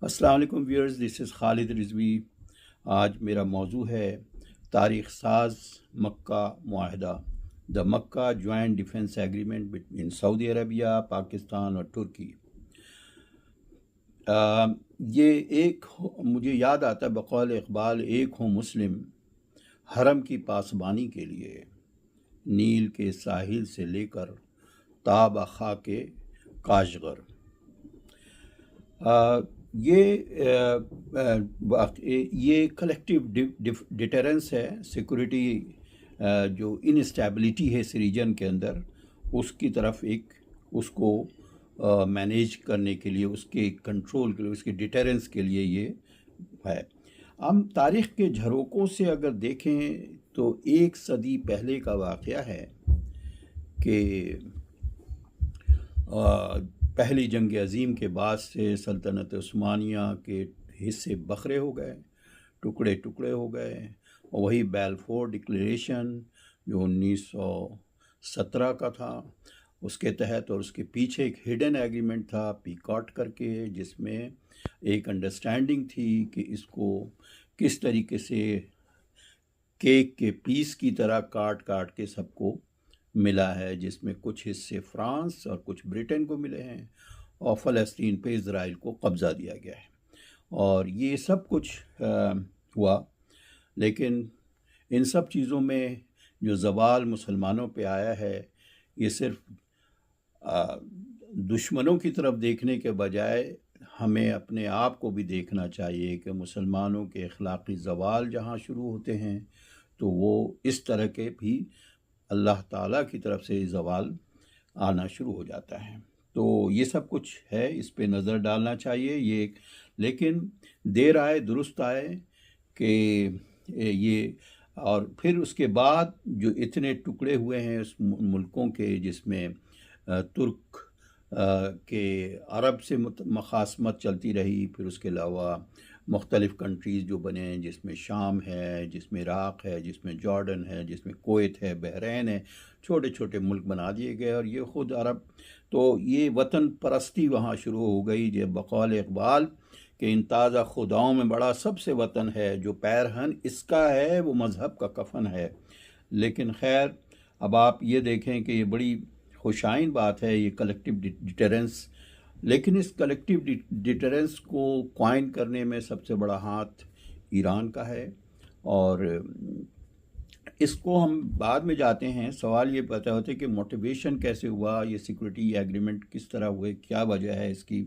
अस्सलाम वालेकुम viewers, this is Khalid Rizvi. आज मेरा मौजू है तारीख़ साज मक्का मुआहदा, the Mecca joint defence agreement between Saudi Arabia, Pakistan और तुर्की। ये मुझे याद आता है बकौल इकबाल, एक हो मुस्लिम हरम की पासबानी के लिए, नील के साहिल से लेकर ताब खा के काशगर। ये कलेक्टिव डिटरेंस है, सिक्योरिटी जो इनस्टेबिलिटी है इस रीजन के अंदर, उसकी तरफ उसको मैनेज करने के लिए, उसके कंट्रोल के लिए, उसके डिटरेंस के लिए ये है। हम तारीख़ के झरोकों से अगर देखें तो 1 सदी पहले का वाक़या है कि पहली जंग अज़ीम के बाद से सल्तनत उस्मानिया के हिस्से बखरे हो गए, टुकड़े टुकड़े हो गए। और वही बैलफोर डिक्लेरेशन जो 1917 का था, उसके तहत, और उसके पीछे एक हिडन एग्रीमेंट था पीकॉट करके, जिसमें एक अंडरस्टैंडिंग थी कि इसको किस तरीके से केक के पीस की तरह काट काट के सबको मिला है, जिसमें कुछ हिस्से फ्रांस और कुछ ब्रिटेन को मिले हैं, और फ़लस्तीन पे इज़राइल को कब्ज़ा दिया गया है। और ये सब कुछ हुआ, लेकिन इन सब चीज़ों में जो ज़वाल मुसलमानों पे आया है, ये सिर्फ दुश्मनों की तरफ देखने के बजाय हमें अपने आप को भी देखना चाहिए कि मुसलमानों के अखलाक़ी ज़वाल जहाँ शुरू होते हैं तो वो इस तरह के भी अल्लाह ताला की तरफ से ज़वाल आना शुरू हो जाता है। तो ये सब कुछ है, इस पे नज़र डालना चाहिए। ये लेकिन देर आए दुरुस्त आए कि ये, और फिर उसके बाद जो इतने टुकड़े हुए हैं उस मुल्कों के, जिसमें तुर्क के अरब से मखासमत चलती रही, फिर उसके अलावा मुख्तलिफ़ कंट्रीज़ जो बने, जिसमें शाम है, जिसमें इराक़ है, जिसमें जॉर्डन है, जिसमें कुवैत है, बहरैन है, छोटे छोटे मुल्क बना दिए गए। और ये ख़ुद अरब, तो ये वतन परस्ती वहाँ शुरू हो गई। जो बकौल इकबाल कि इन ताज़ा खुदाओं में बड़ा सबसे वतन है, जो पैरहन इसका है वो मज़हब का कफन है। लेकिन खैर, अब आप ये देखें कि ये बड़ी खुशाइन बात है, ये कलेक्टिव डिटरेंस। लेकिन इस कलेक्टिव डिटरेंस को क्वाइन करने में सबसे बड़ा हाथ ईरान का है, और इसको हम बाद में जाते हैं। सवाल ये पता होता है कि मोटिवेशन कैसे हुआ, ये सिक्योरिटी एग्रीमेंट किस तरह हुए, क्या वजह है इसकी।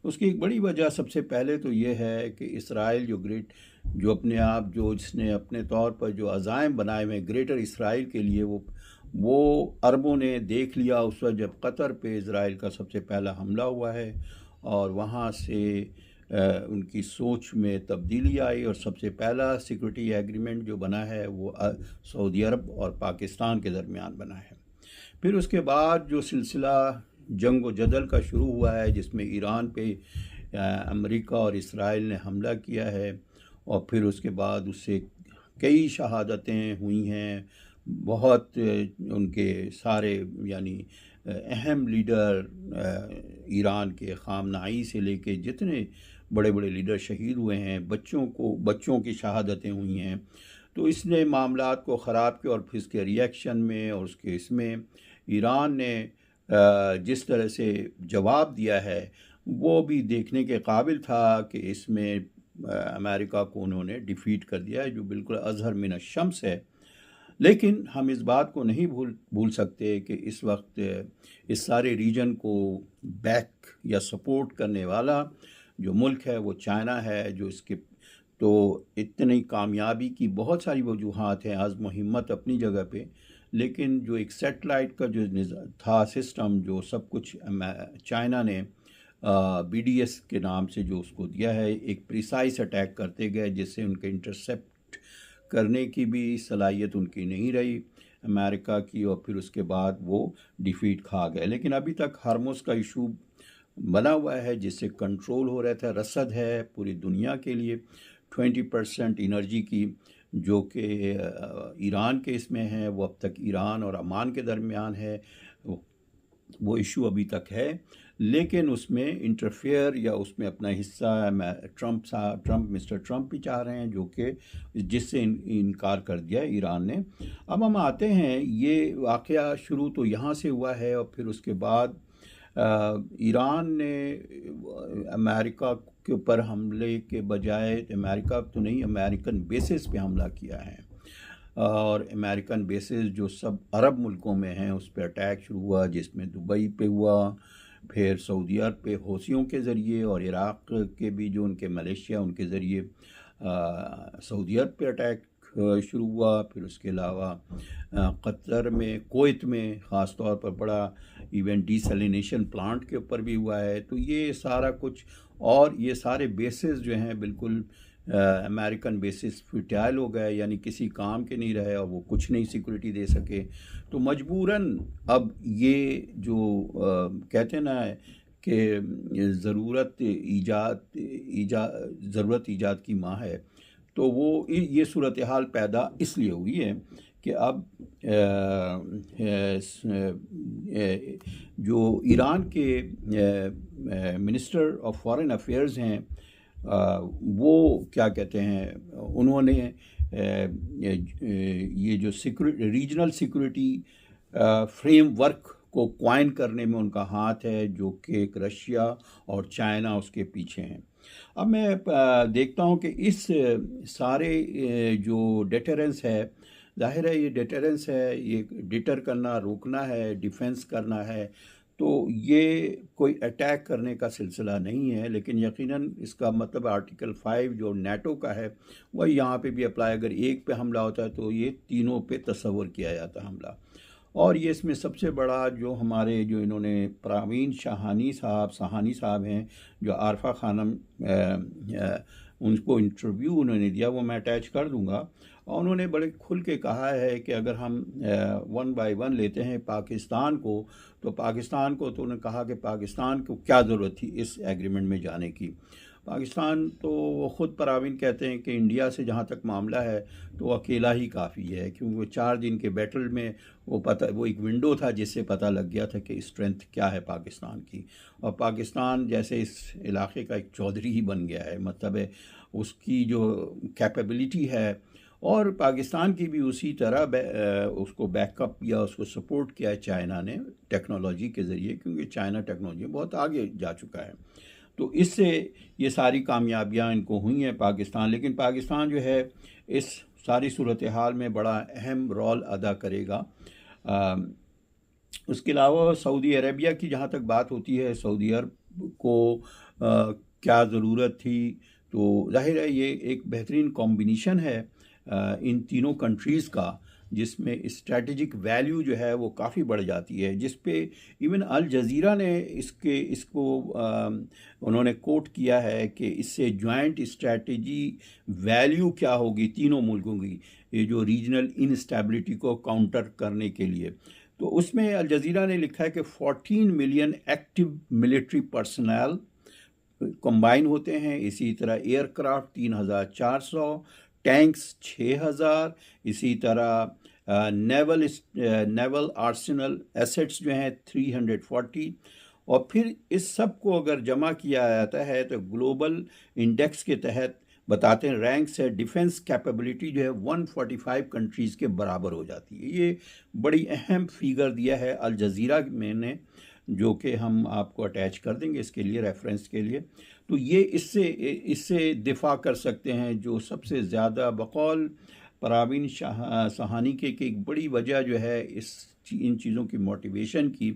उसकी एक बड़ी वजह सबसे पहले तो ये है कि इसराइल जो अपने आप, जो जिसने अपने तौर पर जो अज़ाइम बनाए हुए ग्रेटर इसराइल के लिए, वो अरबों ने देख लिया उस वक्त जब कतर पे इसराइल का सबसे पहला हमला हुआ है, और वहाँ से उनकी सोच में तब्दीली आई, और सबसे पहला सिक्योरिटी एग्रीमेंट जो बना है वो सऊदी अरब और पाकिस्तान के दरमियान बना है। फिर उसके बाद जो सिलसिला जंग व जदल का शुरू हुआ है, जिसमें ईरान पे अमेरिका और इसराइल ने हमला किया है, और फिर उसके बाद उससे कई शहादतें हुई हैं। बहुत उनके सारे यानी अहम लीडर ईरान के ख़ामनाई से लेके जितने बड़े बड़े लीडर शहीद हुए हैं, बच्चों की शहादतें हुई हैं। तो इसने मामलात को ख़राब किया, और फिर इसके रिएक्शन में और उसके इसमें ईरान ने जिस तरह से जवाब दिया है वो भी देखने के काबिल था कि इसमें अमेरिका को उन्होंने डिफ़ीट कर दिया है, जो बिल्कुल अज़हर मिन अश-शम्स है। लेकिन हम इस बात को नहीं भूल सकते कि इस वक्त इस सारे रीजन को बैक या सपोर्ट करने वाला जो मुल्क है वो चाइना है, जो इसके तो इतनी कामयाबी की बहुत सारी वजूहात हैं, आज़म व हिम्मत अपनी जगह पे। लेकिन जो एक सेटेलाइट का जो था सिस्टम, जो सब कुछ चाइना ने BDS के नाम से जो उसको दिया है, एक प्रिसाइज अटैक करते गए, जिससे उनके इंटरसेप्ट करने की भी सलाहियत उनकी नहीं रही अमेरिका की, और फिर उसके बाद वो डिफ़ीट खा गए। लेकिन अभी तक हार्मोस का इशू बना हुआ है, जिससे कंट्रोल हो रहा था। रसद है पूरी दुनिया के लिए 20% एनर्जी की, जो कि ईरान के इसमें है, वो अब तक ईरान और अमान के दरमियान है। वो इशू अभी तक है, लेकिन उसमें इंटरफेयर या उसमें अपना हिस्सा मिस्टर ट्रंप भी चाह रहे हैं, जो कि जिससे इनकार कर दिया ईरान ने। अब हम आते हैं, ये वाक़या शुरू तो यहाँ से हुआ है और फिर उसके बाद ईरान ने अमेरिका के ऊपर हमले के बजाय, अमेरिका तो नहीं, अमेरिकन बेसिस पे हमला किया है। और अमेरिकन बेसिस जो सब अरब मुल्कों में हैं उस पर अटैक शुरू हुआ, जिसमें दुबई पे हुआ, फिर सऊदी अरब पे हौसियों के ज़रिए, और इराक़ के भी जो उनके मलेशिया उनके ज़रिए सऊदी अरब पे अटैक शुरू हुआ। फिर उसके अलावा कतर में, कुवैत में ख़ास तौर पर बड़ा इवेंट डिसैलिनेशन प्लांट के ऊपर भी हुआ है। तो ये सारा कुछ, और ये सारे बेसिस जो हैं बिल्कुल अमेरिकन बेसिस फुटाइल हो गए, यानी किसी काम के नहीं रहे और वो कुछ नहीं सिक्योरिटी दे सके। तो मजबूरन अब ये जो कहते हैं ना कि ज़रूरत ईजाद की माँ है, तो वो ये सूरत हाल पैदा इसलिए हुई है कि अब जो ईरान के मिनिस्टर ऑफ फॉरेन अफेयर्स हैं, वो क्या कहते हैं, उन्होंने ये जो रीजनल सिक्योरिटी फ्रेमवर्क को क्वाइन करने में उनका हाथ है, जो कि एक रशिया और चाइना उसके पीछे हैं। अब मैं देखता हूँ कि इस सारे जो डेटरेंस है, जाहिर है ये डेटरेंस है, ये डिटर करना, रोकना है, डिफेंस करना है। तो ये कोई अटैक करने का सिलसिला नहीं है, लेकिन यकीनन इसका मतलब आर्टिकल 5 जो नेटो का है वही यहाँ पे भी अप्लाई। अगर एक पे हमला होता है तो ये तीनों पे तस्वर किया जाता है हमला। और ये इसमें सबसे बड़ा जो हमारे जो इन्होंने प्रवीण सहानी साहब हैं, जो आरफा खानम, उनको इंटरव्यू उन्होंने दिया, वो मैं अटैच कर दूंगा। और उन्होंने बड़े खुल के कहा है कि अगर हम 1 बाय 1 लेते हैं पाकिस्तान को, तो उन्होंने कहा कि पाकिस्तान को क्या ज़रूरत थी इस एग्रीमेंट में जाने की। पाकिस्तान तो वो ख़ुद प्रवीण कहते हैं कि इंडिया से जहाँ तक मामला है तो वो अकेला ही काफ़ी है, क्योंकि वो 4 दिन के बैटल में वो एक विंडो था जिससे पता लग गया था कि स्ट्रेंथ क्या है पाकिस्तान की। और पाकिस्तान जैसे इस इलाके का एक चौधरी ही बन गया है, मतलब है उसकी जो कैपेबिलिटी है। और पाकिस्तान की भी उसी तरह उसको बैकअप या उसको सपोर्ट किया है चाइना ने टेक्नोलॉजी के ज़रिए, क्योंकि चाइना टेक्नोलॉजी बहुत आगे जा चुका है। तो इससे ये सारी कामयाबियां इनको हुई हैं पाकिस्तान। लेकिन पाकिस्तान जो है इस सारी सूरत हाल में बड़ा अहम रोल अदा करेगा। उसके अलावा सऊदी अरेबिया की जहाँ तक बात होती है, सऊदी अरब को क्या ज़रूरत थी, तो जाहिर है ये एक बेहतरीन कॉम्बिनेशन है इन तीनों कंट्रीज़ का, जिसमें स्ट्रेटजिक वैल्यू जो है वो काफ़ी बढ़ जाती है, जिस पे इवन अल जज़ीरा ने इसको उन्होंने कोट किया है कि इससे जॉइंट स्ट्रेटजी वैल्यू क्या होगी तीनों मुल्कों की, ये जो रीजनल इनस्टेबिलिटी को काउंटर करने के लिए। तो उसमें अल जज़ीरा ने लिखा है कि 14 million active military personnel combine होते हैं। इसी तरह एयरक्राफ्ट 3,400, टैंक्स 6,000, इसी तरह नेवल आर्सेनल एसेट्स जो हैं 340। और फिर इस सब को अगर जमा किया जाता है तो ग्लोबल इंडेक्स के तहत बताते हैं रैंक से डिफेंस कैपेबिलिटी जो है 145 कंट्रीज़ के बराबर हो जाती है। ये बड़ी अहम फिगर दिया है अल जज़ीरा मैंने, जो कि हम आपको अटैच कर देंगे इसके लिए, रेफरेंस के लिए। तो ये इससे दिफा कर सकते हैं। जो सबसे ज़्यादा बकौल प्रवीण सहानी के एक बड़ी वजह जो है इन चीज़ों की मोटिवेशन की,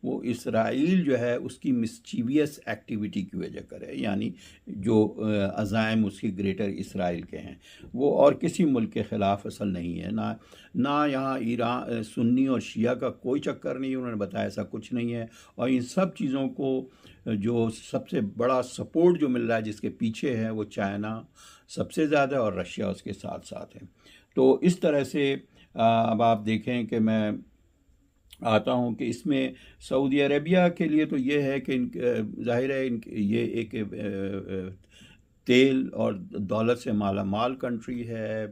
वो इसराइल जो है उसकी मिस्चीवियस एक्टिविटी की वजह कर है, यानी जो अज़ाइम उसकी ग्रेटर इसराइल के हैं वो और किसी मुल्क के ख़िलाफ़ असल नहीं है। ना यहाँ ईरान सुन्नी और शिया का कोई चक्कर नहीं, उन्होंने बताया ऐसा कुछ नहीं है। और इन सब चीज़ों को जो सबसे बड़ा सपोर्ट जो मिल रहा है जिसके पीछे है, वो चाइना सबसे ज़्यादा और रशिया उसके साथ साथ है। तो इस तरह से अब आप देखें कि मैं आता हूँ कि इसमें सऊदी अरेबिया के लिए तो ये है कि ज़ाहिर है ये एक तेल और दौलत से माला माल कंट्री है।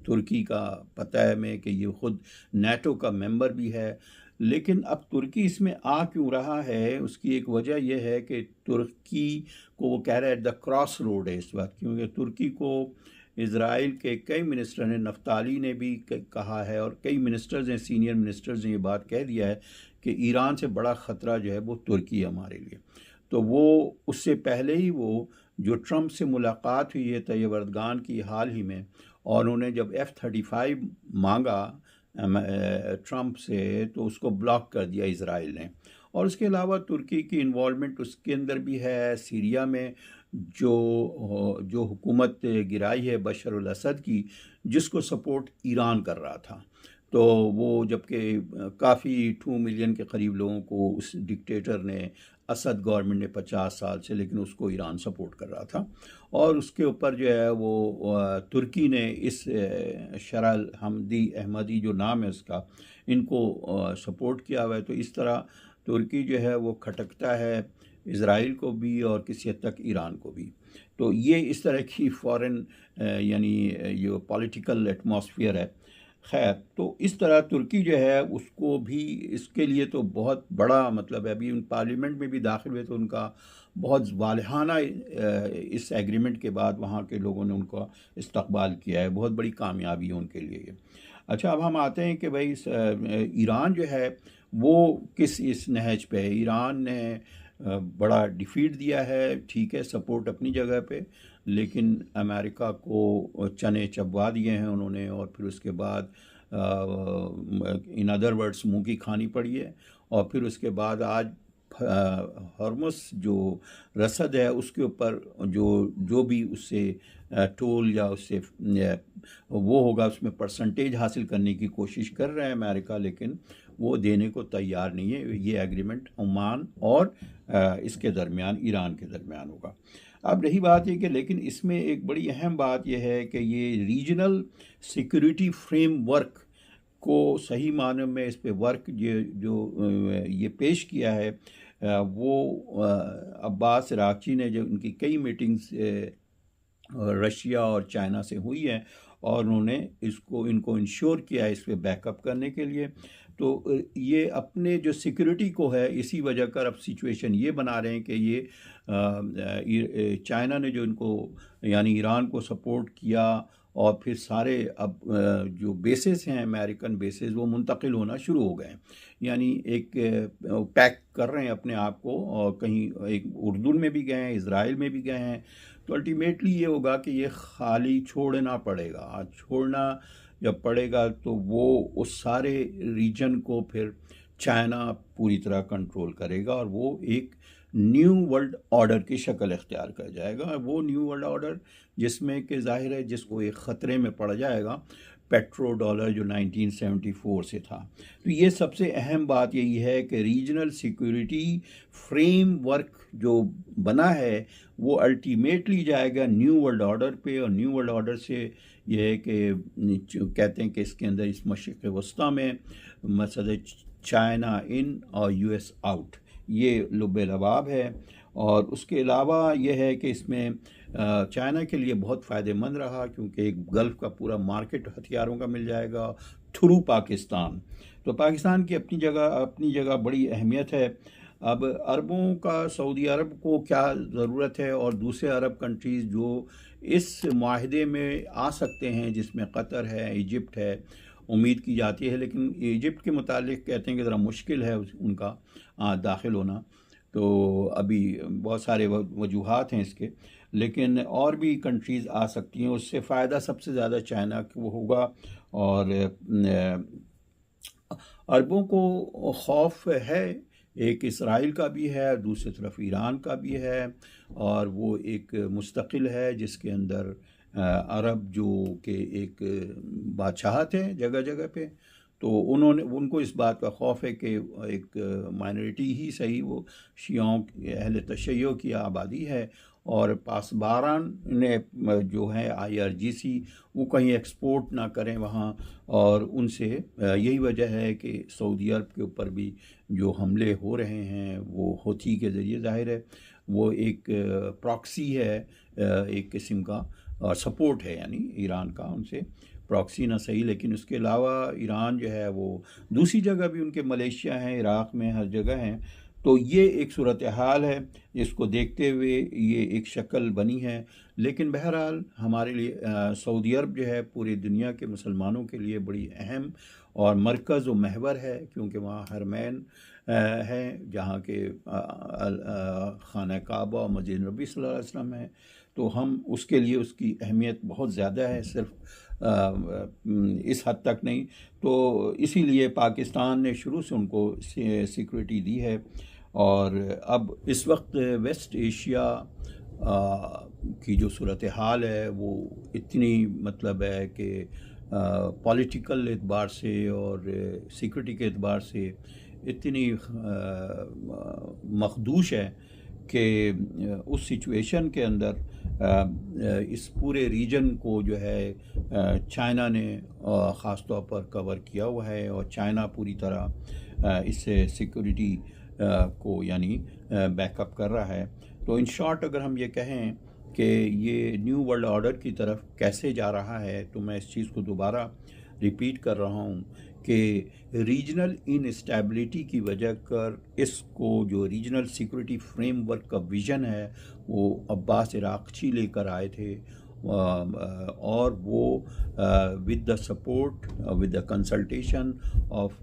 तुर्की का पता है हमें कि ये ख़ुद नेटो का मेंबर भी है। लेकिन अब तुर्की इसमें आ क्यों रहा है, उसकी एक वजह यह है कि तुर्की को वो कह रहा है द क्रॉस रोड है इस बात, क्योंकि तुर्की को इज़राइल के कई मिनिस्टर ने, नफ्ताली ने भी कहा है और कई मिनिस्टर्स हैं, सीनियर मिनिस्टर्स ने ये बात कह दिया है कि ईरान से बड़ा ख़तरा जो है वो तुर्की है हमारे लिए। तो वो उससे पहले ही वो जो ट्रंप से मुलाकात हुई है तैयब एर्दोगान की हाल ही में, और उन्होंने जब F-35 मांगा ट्रंप से, तो उसको ब्लॉक कर दिया इज़राइल ने। और उसके अलावा तुर्की की इन्वॉल्वमेंट उसके अंदर भी है, सीरिया में जो हुकूमत गिराई है बशर अल असद की, जिसको सपोर्ट ईरान कर रहा था। तो वो जबकि काफ़ी 2 मिलियन के करीब लोगों को उस डिक्टेटर ने, असद गवर्नमेंट ने 50 साल से, लेकिन उसको ईरान सपोर्ट कर रहा था। और उसके ऊपर जो है वो तुर्की ने इस शरल हमदी अहमदी जो नाम है उसका, इनको सपोर्ट किया हुआ है। तो इस तरह तुर्की जो है वो खटकता है इज़राइल को भी और किसी हद तक ईरान को भी। तो ये इस तरह की फॉरेन यानी जो पॉलिटिकल एटमॉस्फेयर है। खैर, तो इस तरह तुर्की जो है उसको भी, इसके लिए तो बहुत बड़ा मतलब है, अभी उन पार्लियामेंट में भी दाखिल हुए तो उनका बहुत वालिहाना इस एग्रीमेंट के बाद वहाँ के लोगों ने उनका इस्तकबाल किया है, बहुत बड़ी कामयाबी है उनके लिए ये। अच्छा, अब हम आते हैं कि भाई ईरान जो है वो किस इस नहज पे है। ईरान ने बड़ा डिफीट दिया है, ठीक है, सपोर्ट अपनी जगह पे, लेकिन अमेरिका को चने चबवा दिए हैं उन्होंने, और फिर उसके बाद इन अदर वर्ड्स मुंह की खानी पड़ी है। और फिर उसके बाद आज हॉर्मुस जो रसद है उसके ऊपर जो भी उससे टोल या उससे वो होगा, उसमें परसेंटेज हासिल करने की कोशिश कर रहे हैं अमेरिका, लेकिन वो देने को तैयार नहीं है। ये एग्रीमेंट ओमान और इसके दरमियान, ईरान के दरमियान होगा। अब रही बात ये कि लेकिन इसमें एक बड़ी अहम बात यह है कि ये रीजनल सिक्योरिटी फ्रेमवर्क को सही मानों में इस पे वर्क ये पेश किया है, वो अब्बास अरागची ने, जो उनकी कई मीटिंग्स रशिया और चाइना से हुई है, और उन्होंने इनको इंश्योर किया है इस पे बैकअप करने के लिए। तो ये अपने जो सिक्योरिटी को है, इसी वजह कर अब सिचुएशन ये बना रहे हैं कि ये चाइना ने जो इनको यानी ईरान को सपोर्ट किया, और फिर सारे अब जो बेसेस हैं अमेरिकन बेसेस वो मुंतकिल होना शुरू हो गए हैं, यानी एक पैक कर रहे हैं अपने आप को, और कहीं एक उर्दून में भी गए हैं, इज़राइल में भी गए हैं। तो अल्टीमेटली ये होगा कि ये खाली छोड़ना पड़ेगा, छोड़ना जब पड़ेगा तो वो उस सारे रीजन को फिर चाइना पूरी तरह कंट्रोल करेगा, और वो एक न्यू वर्ल्ड ऑर्डर की शक्ल इख्तियार कर जाएगा। वो न्यू वर्ल्ड ऑर्डर जिसमें कि जाहिर है जिसको एक ख़तरे में पड़ जाएगा पेट्रो डॉलर जो 1974 से था। तो ये सबसे अहम बात यही है कि रीजनल सिक्योरिटी फ्रेमवर्क जो बना है वो अल्टीमेटली जाएगा न्यू वर्ल्ड ऑर्डर पे, और न्यू वर्ल्ड ऑर्डर से ये है कि कहते हैं कि इसके अंदर इस मशरिक़ वस्ता में मसले चाइना इन और यूएस आउट, ये लुब्बे लबाब है। और उसके अलावा यह है कि इसमें चाइना के लिए बहुत फ़ायदेमंद रहा, क्योंकि एक गल्फ़ का पूरा मार्केट हथियारों का मिल जाएगा थ्रू पाकिस्तान। तो पाकिस्तान की अपनी जगह बड़ी अहमियत है। अब अरबों का सऊदी अरब को क्या ज़रूरत है, और दूसरे अरब कंट्रीज़ जो इस माहदे में आ सकते हैं, जिसमें कतर है, इजिप्ट है, उम्मीद की जाती है, लेकिन इजिप्ट के मुतालिक कहते हैं कि ज़रा मुश्किल है उनका दाखिल होना। तो अभी बहुत सारे वजूहात हैं इसके, लेकिन और भी कंट्रीज़ आ सकती हैं। उससे फ़ायदा सबसे ज़्यादा चाइना को होगा, और अरबों को खौफ है, एक इसराइल का भी है, दूसरी तरफ ईरान का भी है, और वो एक मुस्तकिल है जिसके अंदर अरब जो कि एक बादशाहत है जगह जगह पे। तो उनको इस बात का खौफ है कि एक माइनॉरिटी ही सही, वो शियाओं अहले तशय्यो की आबादी है, और पासबारान ने जो है IRGC वो कहीं एक्सपोर्ट ना करें वहाँ, और उनसे यही वजह है कि सऊदी अरब के ऊपर भी जो हमले हो रहे हैं वो हौथी के ज़रिए, ज़ाहिर है वो एक प्रॉक्सी है एक किस्म का, और सपोर्ट है यानी ईरान का उनसे। प्रॉक्सी ना सही, लेकिन उसके अलावा ईरान जो है वो दूसरी जगह भी उनके मलेशिया हैं, इराक़ में, हर जगह हैं। तो ये एक सूरत हाल है, इसको देखते हुए ये एक शक्ल बनी है। लेकिन बहरहाल हमारे लिए सऊदी अरब जो है पूरी दुनिया के मुसलमानों के लिए बड़ी अहम और मरकज़ व महवर है, क्योंकि वहाँ हरमैन है, जहाँ के खाना काबा और मस्जिद नबी सल्लल्लाहु अलैहि वसल्लम है। तो हम उसके लिए उसकी अहमियत बहुत ज़्यादा है, सिर्फ इस हद तक नहीं। तो इसीलिए पाकिस्तान ने शुरू से उनको सिक्योरिटी दी है। और अब इस वक्त वेस्ट एशिया की जो सूरत हाल है वो इतनी मतलब है कि पॉलिटिकल एतबार से और सिक्योरिटी के एतबार से इतनी मखदूश है कि उस सिचुएशन के अंदर इस पूरे रीजन को जो है चाइना ने ख़ास तौर पर कवर किया हुआ है, और चाइना पूरी तरह इससे सिक्योरिटी को यानी बैकअप कर रहा है। तो इन शॉर्ट अगर हम ये कहें कि ये न्यू वर्ल्ड ऑर्डर की तरफ कैसे जा रहा है, तो मैं इस चीज़ को दोबारा रिपीट कर रहा हूँ कि रीजनल इनस्टेबिलिटी की वजह कर इसको जो रीजनल सिक्योरिटी फ्रेमवर्क का विज़न है वो अब्बास इराक़ची लेकर आए थे, और वो with the support, with the consultation of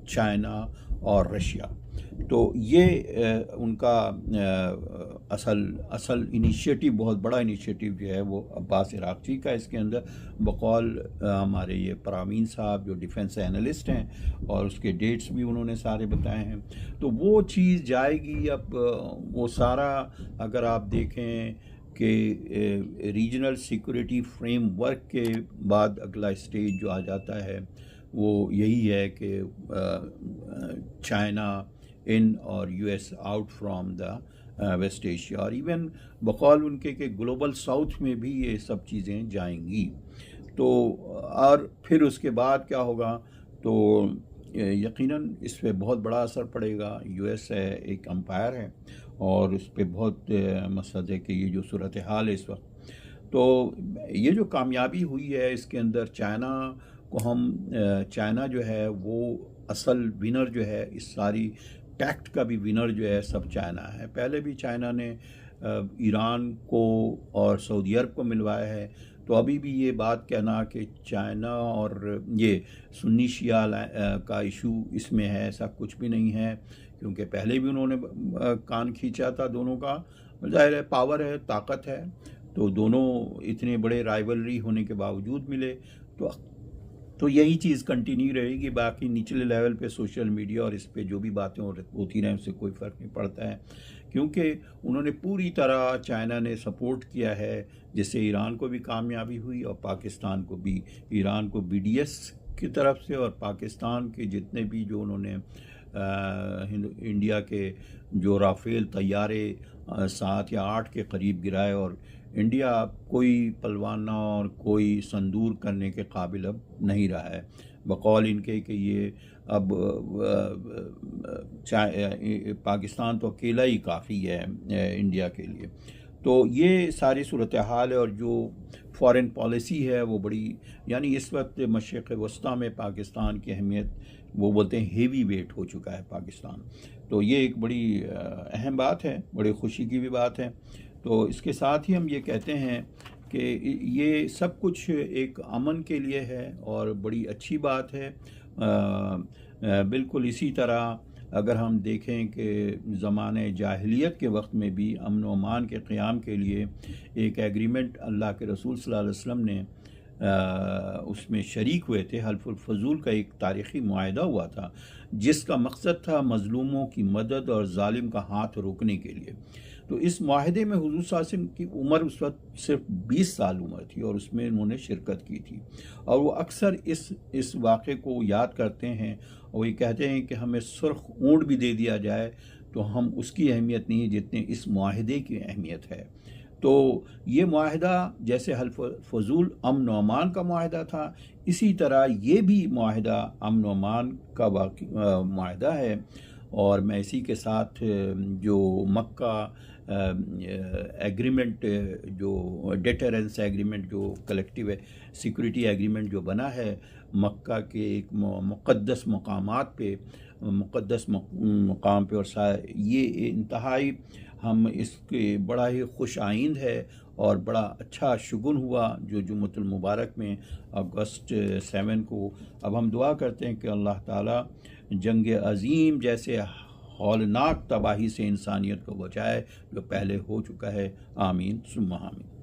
China और रशिया। तो ये उनका असल इनिशिएटिव, बहुत बड़ा इनिशिएटिव जो है वो अब्बास इराक़ची का। इसके अंदर बकौल हमारे ये परवीन साहब जो डिफेंस एनालिस्ट हैं, और उसके डेट्स भी उन्होंने सारे बताए हैं। तो वो चीज़ जाएगी। अब वो सारा अगर आप देखें कि रीजनल सिक्योरिटी फ्रेमवर्क के बाद अगला स्टेज जो आ जाता है वो यही है कि चाइना इन और US out from the west Asia, और इवन बकौल उनके के ग्लोबल साउथ में भी ये सब चीज़ें जाएंगी। तो और फिर उसके बाद क्या होगा, तो यकीनन इस पर बहुत बड़ा असर पड़ेगा। यूएस है, एक एम्पायर है, और उस पर बहुत मसद है कि ये जो सूरत हाल है इस वक्त, तो ये जो कामयाबी हुई है इसके अंदर चाइना को चाइना जो है वो असल विनर जो है, इस सारी टैक्ट का भी विनर जो है सब चाइना है। पहले भी चाइना ने ईरान को और सऊदी अरब को मिलवाया है। तो अभी भी ये बात कहना कि चाइना और ये सुन्नी शिया का इशू इसमें है, ऐसा कुछ भी नहीं है, क्योंकि पहले भी उन्होंने कान खींचा था दोनों का। जाहिर है पावर है, ताकत है, तो दोनों इतने बड़े राइवलरी होने के बावजूद मिले। तो यही चीज़ कंटिन्यू रहेगी। बाकी निचले लेवल पे सोशल मीडिया और इस पे जो भी बातें होती रहें उससे कोई फ़र्क नहीं पड़ता है, क्योंकि उन्होंने पूरी तरह चाइना ने सपोर्ट किया है, जिससे ईरान को भी कामयाबी हुई और पाकिस्तान को भी। ईरान को बीडीएस की तरफ से और पाकिस्तान के जितने भी जो उन्होंने इंडिया के जो राफेल तैयारे 7 या 8 के करीब गिराए, और इंडिया कोई पलवाना और कोई संदूर करने के काबिल अब नहीं रहा है, बकौल इनके कि ये अब पाकिस्तान तो अकेला ही काफ़ी है इंडिया के लिए। तो ये सारी सूरत हाल है, और जो फॉरेन पॉलिसी है वो बड़ी, यानी इस वक्त मशरिक़ वस्ता में पाकिस्तान की अहमियत, वो बोलते हैं हेवी वेट हो चुका है पाकिस्तान। तो ये एक बड़ी अहम बात है, बड़ी खुशी की भी बात है। तो इसके साथ ही हम ये कहते हैं कि ये सब कुछ एक अमन के लिए है और बड़ी अच्छी बात है। बिल्कुल इसी तरह अगर हम देखें कि ज़माने जाहिलियत के वक्त में भी अमन व अमान के क़याम के लिए एक एग्रीमेंट अल्लाह के रसूल सल्लल्लाहु अलैहि वसल्लम ने उसमें शरीक हुए थे। हल्फुल फजूल का एक तारीख़ी मुआहदा हुआ था, जिसका मकसद था मज़लूमों की मदद और जालिम का हाथ रोकने के लिए। तो इस मुआहदे में हुज़ूर सल्लल्लाहु अलैहि वसल्लम की उम्र उस वक्त सिर्फ 20 साल उम्र थी, और उसमें उन्होंने शिरकत की थी। और वो अक्सर इस वाक़े को याद करते हैं, और ये कहते हैं कि हमें सुर्ख ऊँट भी दे दिया जाए तो हम उसकी अहमियत नहीं है जितनी इस मुआहदे की अहमियत है। तो ये मुआहदा जैसे हल्फ फजूल अमन व अमान का मुआहदा था, इसी तरह ये भी मुआहदा अमन व अमान का मुआहदा है। और मैं इसी के साथ जो मक्का एग्रीमेंट जो डिटरेंस एग्रीमेंट जो कलेक्टिव सिक्योरिटी एग्रीमेंट जो बना है मक्का के एक मुक़द्दस मकामात पे, मुक़द्दस मकाम पे, और ये इंतहाई हम इसके बड़ा ही खुश आइंद है और बड़ा अच्छा शुगुन हुआ जो जुम्मतुल मुबारक में अगस्त 7 को। अब हम दुआ करते हैं कि अल्लाह ताला जंग अज़ीम जैसे हौलनाक तबाही से इंसानियत को बचाए जो पहले हो चुका है। आमीन सुम्मा आमीन।